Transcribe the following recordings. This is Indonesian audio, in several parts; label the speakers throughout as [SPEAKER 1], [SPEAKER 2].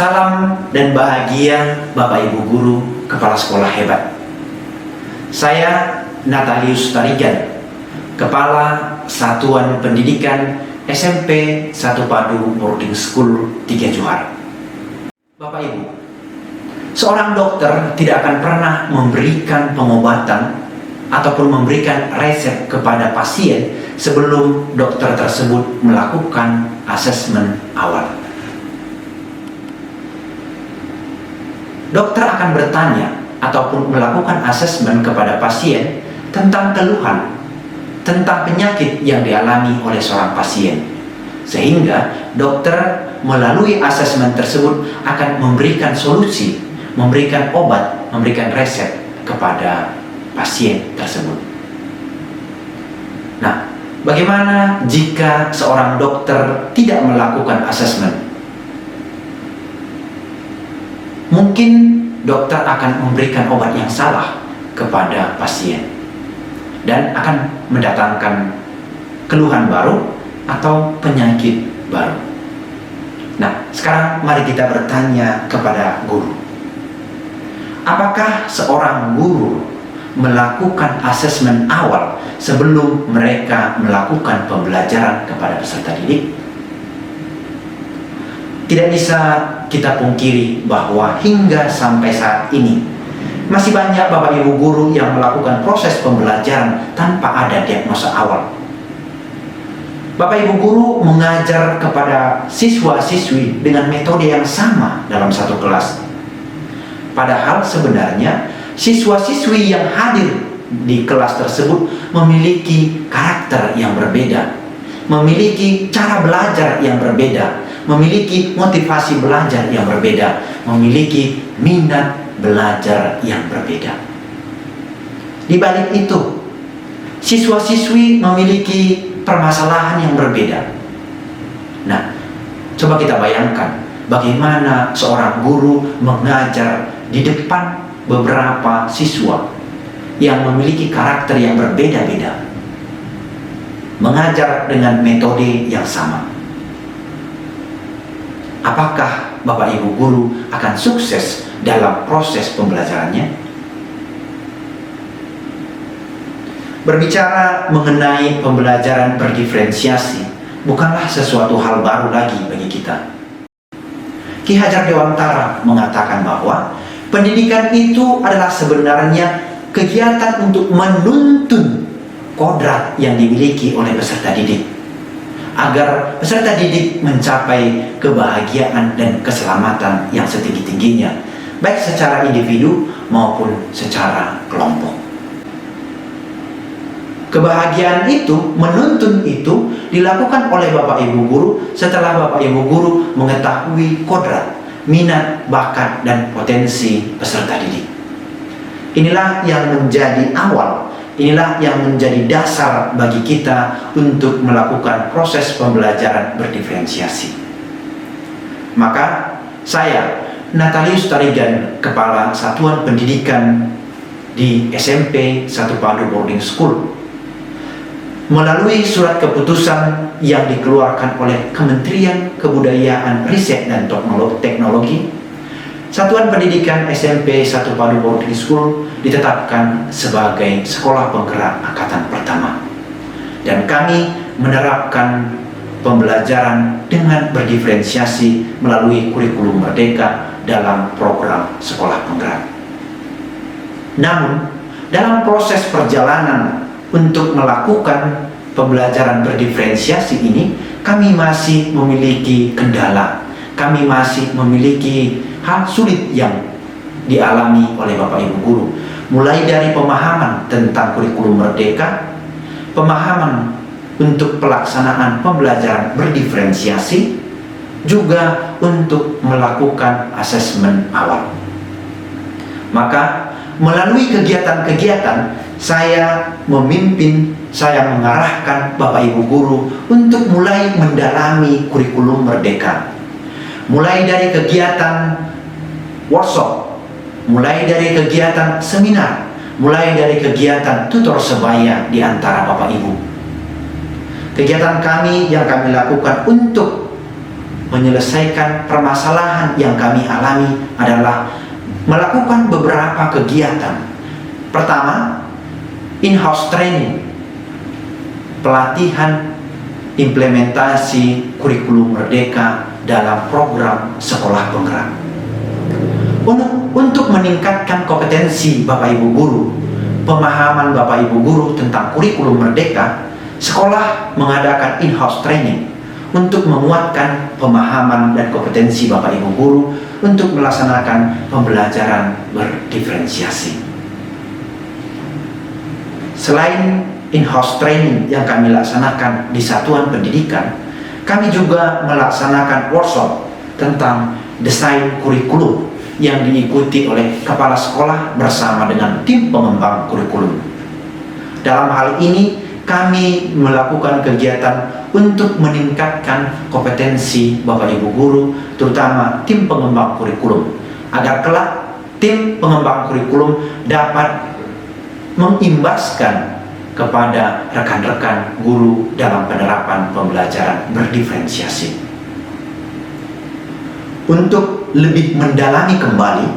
[SPEAKER 1] Salam dan bahagia Bapak Ibu Guru, Kepala Sekolah hebat. Saya Natalius Tarigan, Kepala Satuan Pendidikan SMP 1 Padu Boarding School 3 Johar. Bapak Ibu, seorang dokter tidak akan pernah memberikan pengobatan ataupun memberikan resep kepada pasien sebelum dokter tersebut melakukan asesmen awal. Dokter akan bertanya ataupun melakukan asesmen kepada pasien tentang keluhan, tentang penyakit yang dialami oleh seorang pasien. Sehingga dokter melalui asesmen tersebut akan memberikan solusi, memberikan obat, memberikan resep kepada pasien tersebut. Nah, bagaimana jika seorang dokter tidak melakukan asesmen? Mungkin dokter akan memberikan obat yang salah kepada pasien dan akan mendatangkan keluhan baru atau penyakit baru. Nah, sekarang mari kita bertanya kepada guru. Apakah seorang guru melakukan asesmen awal sebelum mereka melakukan pembelajaran kepada peserta didik? Tidak bisa kita pungkiri bahwa hingga sampai saat ini masih banyak Bapak Ibu guru yang melakukan proses pembelajaran tanpa ada diagnosa awal. Bapak Ibu guru mengajar kepada siswa-siswi dengan metode yang sama dalam satu kelas. Padahal sebenarnya siswa-siswi yang hadir di kelas tersebut memiliki karakter yang berbeda, memiliki cara belajar yang berbeda, memiliki motivasi belajar yang berbeda, memiliki minat belajar yang berbeda. Di balik itu, siswa-siswi memiliki permasalahan yang berbeda. Nah, coba kita bayangkan bagaimana seorang guru mengajar di depan beberapa siswa yang memiliki karakter yang berbeda-beda, mengajar dengan metode yang sama. Apakah Bapak Ibu guru akan sukses dalam proses pembelajarannya? Berbicara mengenai pembelajaran berdiferensiasi bukanlah sesuatu hal baru lagi bagi kita. Ki Hajar Dewantara mengatakan bahwa pendidikan itu adalah sebenarnya kegiatan untuk menuntun kodrat yang dimiliki oleh peserta didik, agar peserta didik mencapai kebahagiaan dan keselamatan yang setinggi-tingginya, baik secara individu maupun secara kelompok. Kebahagiaan itu, menuntun itu dilakukan oleh Bapak Ibu guru setelah Bapak Ibu guru mengetahui kodrat, minat, bakat, dan potensi peserta didik. Inilah yang menjadi awal, inilah yang menjadi dasar bagi kita untuk melakukan proses pembelajaran berdiferensiasi. Maka saya, Natalius Tarigan, Kepala Satuan Pendidikan di SMP 1 Padu Boarding School, melalui surat keputusan yang dikeluarkan oleh Kementerian Kebudayaan, Riset, dan Teknologi, Satuan Pendidikan SMP 1 Padu Boarding School ditetapkan sebagai sekolah penggerak angkatan pertama. Dan kami menerapkan pembelajaran dengan berdiferensiasi melalui kurikulum merdeka dalam program sekolah penggerak. Namun, dalam proses perjalanan untuk melakukan pembelajaran berdiferensiasi ini, kami masih memiliki kendala, kami masih memiliki hal sulit yang dialami oleh Bapak Ibu guru, mulai dari pemahaman tentang kurikulum merdeka, pemahaman untuk pelaksanaan pembelajaran berdiferensiasi, juga untuk melakukan asesmen awal. Maka melalui kegiatan-kegiatan, saya memimpin, saya mengarahkan Bapak Ibu guru untuk mulai mendalami kurikulum merdeka. Mulai dari kegiatan workshop, mulai dari kegiatan seminar, mulai dari kegiatan tutor sebaya di antara Bapak Ibu. Kegiatan kami yang kami lakukan untuk menyelesaikan permasalahan yang kami alami adalah melakukan beberapa kegiatan. Pertama, in-house training, pelatihan implementasi kurikulum Merdeka dalam program sekolah penggerak. Untuk meningkatkan kompetensi Bapak Ibu guru, pemahaman Bapak Ibu guru tentang kurikulum Merdeka, sekolah mengadakan in-house training untuk menguatkan pemahaman dan kompetensi Bapak Ibu guru untuk melaksanakan pembelajaran berdiferensiasi. Selain in-house training yang kami laksanakan di satuan pendidikan, kami juga melaksanakan workshop tentang desain kurikulum yang diikuti oleh kepala sekolah bersama dengan tim pengembang kurikulum. Dalam hal ini, kami melakukan kegiatan untuk meningkatkan kompetensi Bapak Ibu guru, terutama tim pengembang kurikulum, agar kelak tim pengembang kurikulum dapat mengimbaskan kepada rekan-rekan guru dalam penerapan pembelajaran berdiferensiasi. Untuk lebih mendalami kembali,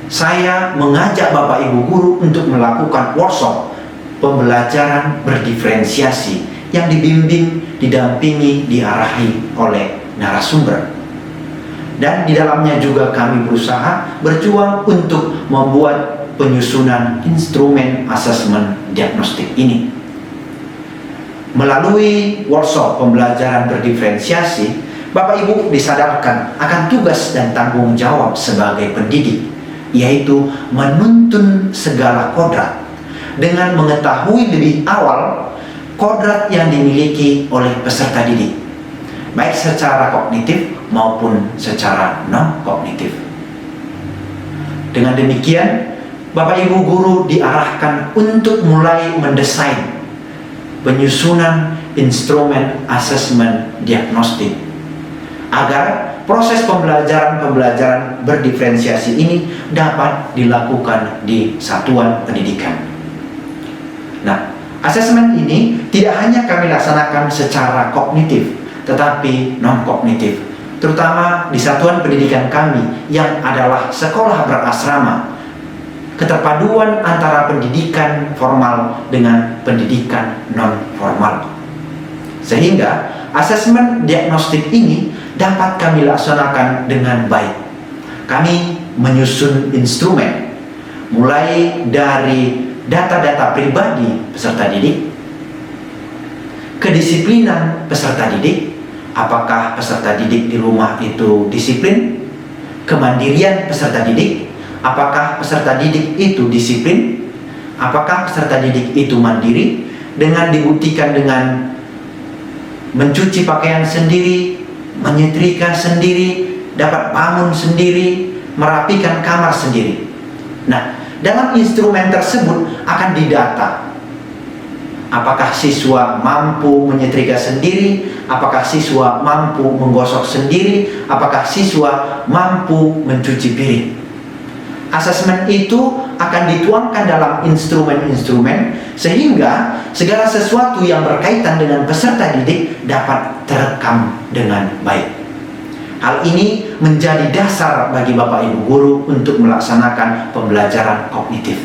[SPEAKER 1] saya mengajak Bapak Ibu guru untuk melakukan workshop pembelajaran berdiferensiasi yang dibimbing, didampingi, diarahi oleh narasumber. Dan di dalamnya juga kami berusaha berjuang untuk membuat penyusunan instrumen asesmen diagnostik ini. Melalui workshop pembelajaran berdiferensiasi, Bapak Ibu disadarkan akan tugas dan tanggung jawab sebagai pendidik, yaitu menuntun segala kodrat dengan mengetahui lebih awal kodrat yang dimiliki oleh peserta didik, baik secara kognitif maupun secara non-kognitif. Dengan demikian, Bapak Ibu guru diarahkan untuk mulai mendesain penyusunan instrumen asesmen diagnostik agar proses pembelajaran berdiferensiasi ini dapat dilakukan di satuan pendidikan. Nah, asesmen ini tidak hanya kami laksanakan secara kognitif, tetapi non-kognitif, terutama di satuan pendidikan kami yang adalah sekolah berasrama. Keterpaduan antara pendidikan formal dengan pendidikan non-formal, sehingga asesmen diagnostik ini dapat kami laksanakan dengan baik. Kami menyusun instrumen mulai dari data-data pribadi peserta didik, kedisiplinan peserta didik, apakah peserta didik di rumah itu disiplin, kemandirian peserta didik, apakah peserta didik itu disiplin, apakah peserta didik itu mandiri, dengan dibuktikan dengan mencuci pakaian sendiri, menyetrika sendiri, dapat bangun sendiri, merapikan kamar sendiri. Nah, dalam instrumen tersebut akan didata apakah siswa mampu menyetrika sendiri, apakah siswa mampu menggosok sendiri, apakah siswa mampu mencuci piring. Asesmen itu akan dituangkan dalam instrumen-instrumen sehingga segala sesuatu yang berkaitan dengan peserta didik dapat terekam dengan baik. Hal ini menjadi dasar bagi Bapak Ibu guru untuk melaksanakan pembelajaran kognitif.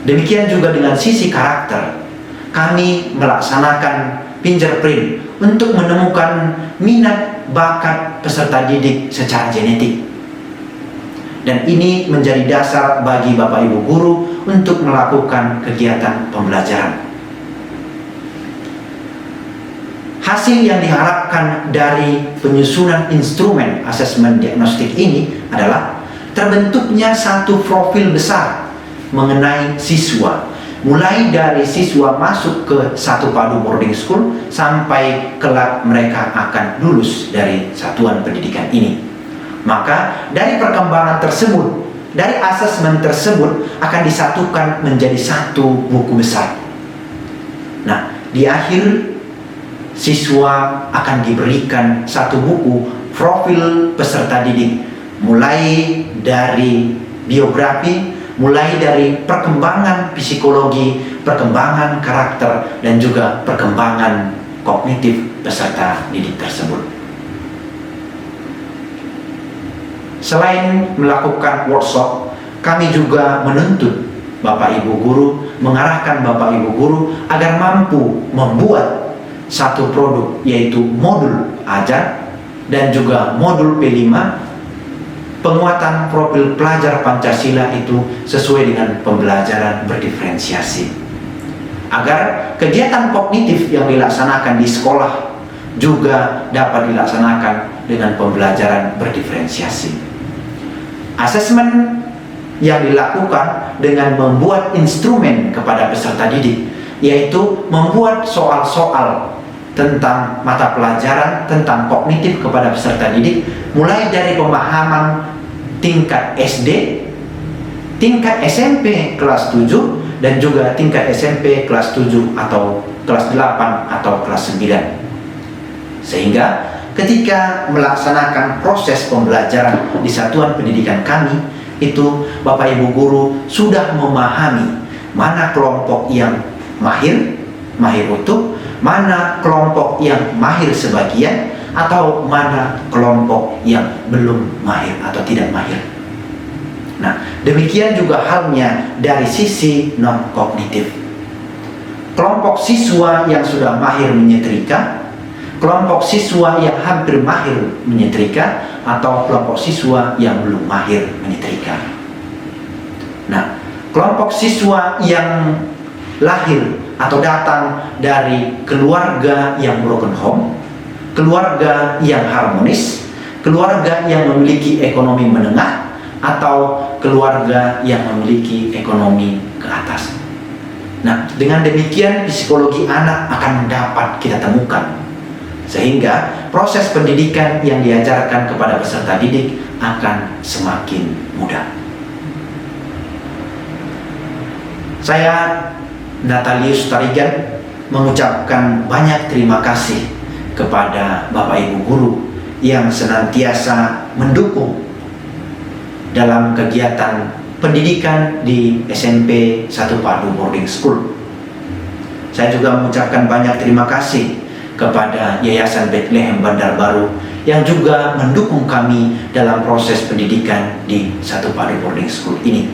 [SPEAKER 1] Demikian juga dengan sisi karakter. Kami melaksanakan fingerprint untuk menemukan minat bakat peserta didik secara genetik. Dan ini menjadi dasar bagi Bapak Ibu guru untuk melakukan kegiatan pembelajaran. Hasil yang diharapkan dari penyusunan instrumen asesmen diagnostik ini adalah terbentuknya satu profil besar mengenai siswa, mulai dari siswa masuk ke satu padu boarding school sampai kelak mereka akan lulus dari satuan pendidikan ini. Maka dari perkembangan tersebut, dari asesmen tersebut akan disatukan menjadi satu buku besar. Nah, di akhir siswa akan diberikan satu buku profil peserta didik, mulai dari biografi, mulai dari perkembangan psikologi, perkembangan karakter, dan juga perkembangan kognitif peserta didik tersebut. Selain melakukan workshop, kami juga menuntut Bapak Ibu Guru, mengarahkan Bapak Ibu Guru agar mampu membuat satu produk, yaitu modul ajar dan juga modul P5 penguatan profil pelajar Pancasila itu sesuai dengan pembelajaran berdiferensiasi, agar kegiatan kognitif yang dilaksanakan di sekolah juga dapat dilaksanakan dengan pembelajaran berdiferensiasi. Asesmen yang dilakukan dengan membuat instrumen kepada peserta didik, yaitu membuat soal-soal tentang mata pelajaran tentang kognitif kepada peserta didik, mulai dari pemahaman tingkat SD, tingkat SMP kelas 7, dan juga tingkat SMP kelas 7 atau kelas 8 atau kelas 9. Sehingga ketika melaksanakan proses pembelajaran di satuan pendidikan kami, itu Bapak Ibu Guru sudah memahami mana kelompok yang mahir utuh, mana kelompok yang mahir sebagian, atau mana kelompok yang belum mahir atau tidak mahir. Nah, demikian juga halnya dari sisi non-kognitif. Kelompok siswa yang sudah mahir menyetrika, kelompok siswa yang hampir mahir menyetrika, atau kelompok siswa yang belum mahir menyetrika. Nah, kelompok siswa yang lahir atau datang dari keluarga yang broken home, keluarga yang harmonis, keluarga yang memiliki ekonomi menengah, atau keluarga yang memiliki ekonomi ke atas. Nah, dengan demikian psikologi anak akan dapat kita temukan, sehingga proses pendidikan yang diajarkan kepada peserta didik akan semakin mudah. Saya, Natalius Tarigan, mengucapkan banyak terima kasih kepada Bapak Ibu Guru yang senantiasa mendukung dalam kegiatan pendidikan di SMP 1 Padu Boarding School. Saya juga mengucapkan banyak terima kasih kepada Yayasan Bethlehem Bandar Baru yang juga mendukung kami dalam proses pendidikan di 1 Padu Boarding School ini.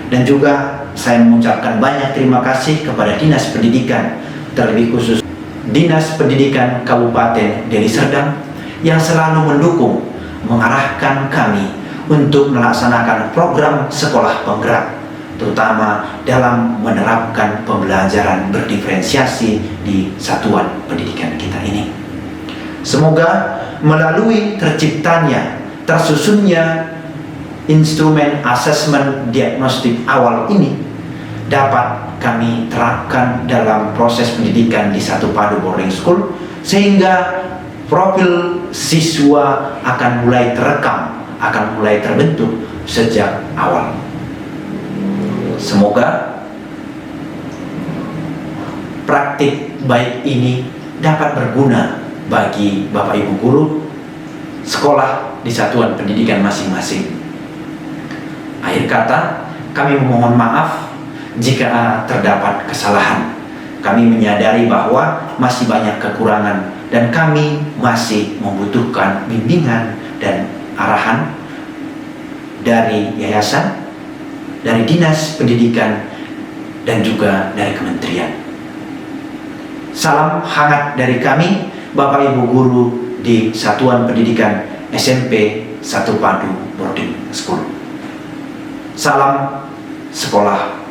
[SPEAKER 1] Dan juga saya mengucapkan banyak terima kasih kepada Dinas Pendidikan, terlebih khusus Dinas Pendidikan Kabupaten Deli Serdang yang selalu mendukung, mengarahkan kami untuk melaksanakan program sekolah penggerak, terutama dalam menerapkan pembelajaran berdiferensiasi di satuan pendidikan kita ini. Semoga melalui terciptanya, tersusunnya instrumen asesmen diagnostik awal ini dapat kami terapkan dalam proses pendidikan di 1 Padu Boarding School, sehingga profil siswa akan mulai terekam, akan mulai terbentuk sejak awal. Semoga praktik baik ini dapat berguna bagi Bapak Ibu Guru sekolah di satuan pendidikan masing-masing. Akhir kata, kami memohon maaf jika terdapat kesalahan. Kami menyadari bahwa masih banyak kekurangan dan kami masih membutuhkan bimbingan dan arahan dari yayasan, dari Dinas Pendidikan, dan juga dari kementerian. Salam hangat dari kami, Bapak Ibu Guru di Satuan Pendidikan SMP 1 Padu Boarding School. Salam sekolah